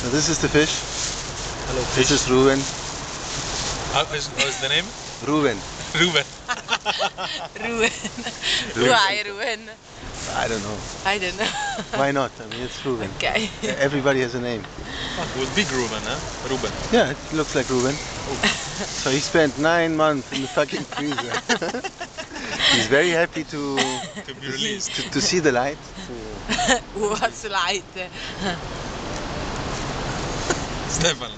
So this is the fish. Hello, fish. This is Ruben. What's the name? Ruben. Ruben. Ruben. Why Ruben? I don't know. I don't know. Why not? I mean, it's Ruben. Okay. Everybody has a name. It was big Ruben, huh? Ruben. Yeah, it looks like Ruben. So he spent 9 months in the fucking freezer. He's very happy to be released. to see the light. What's light? Stefan.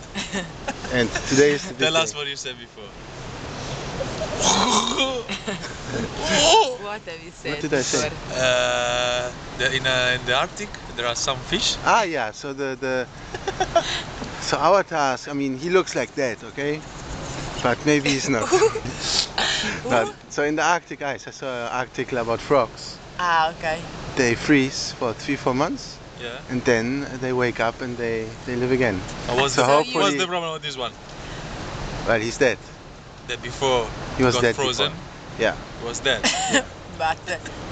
And today is the big Tell us day. what you said before. What have you said? What did I say? before? In the Arctic there are some fish. Ah, yeah. So so our task. I mean, he looks like that, okay? But maybe he's not. But so in the Arctic ice, I saw an article about frogs. Ah, okay. They freeze for 3-4 months, Yeah. and then they wake up and they live again. What's So the, hopefully- what's the problem with this one? Well, he's dead. That before He was got dead frozen, before. Yeah. he was dead. But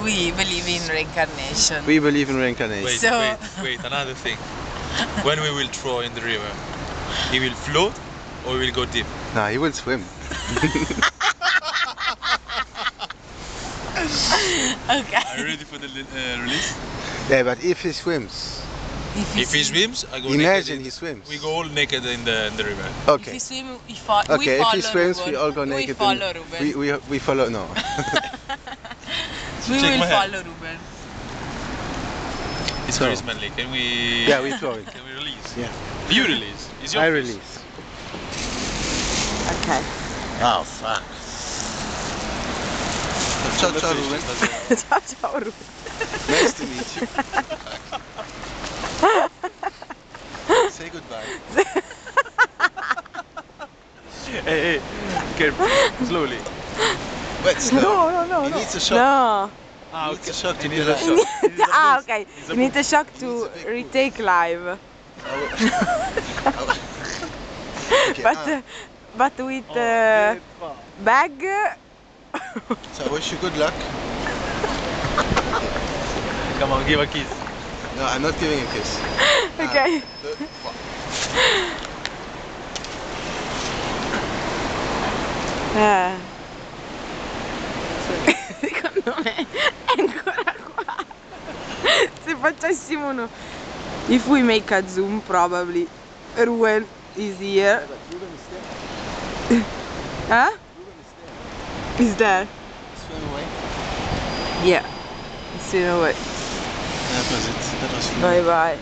we believe in reincarnation. We believe in reincarnation. Wait, So- wait, another thing. When we will throw in the river, he will float or will go deep? Nah, he will swim. Okay. Are you ready for the release? Yeah, but if he swims, If he swims, I go imagine naked. he swims. We go all naked in the river. If Okay. he swim, we Okay, if follow he swims, Ruben. we all go naked. We follow and Ruben. we follow. No. We Shake will my hand. follow Ruben. It's So- very smelly. Can we? Yeah, we throw it. Can we release? Yeah. You release. It's your I fish. release. Okay. Oh fuck. Ciao, The ciao, fish Ruben. doesn't- Ciao, ciao Ruben. Nice to meet you. Say goodbye. Hey, careful, slowly. Wait, slow. No. He needs a shock. No. Ah, He needs a shock to He be needs a alive. shock. Ah, okay. It's a You need a shock He to needs a big push. retake live. Okay, But with bag. So I wish you good luck. Come on, give a kiss. No, I'm not giving a kiss. Okay. Secondo me è ancora qua. Se facessimo uno. If we make a zoom, probably Ruben is here. Huh? Is there? Swim away. Yeah. Swim away. That was it. That was fun. Bye bye.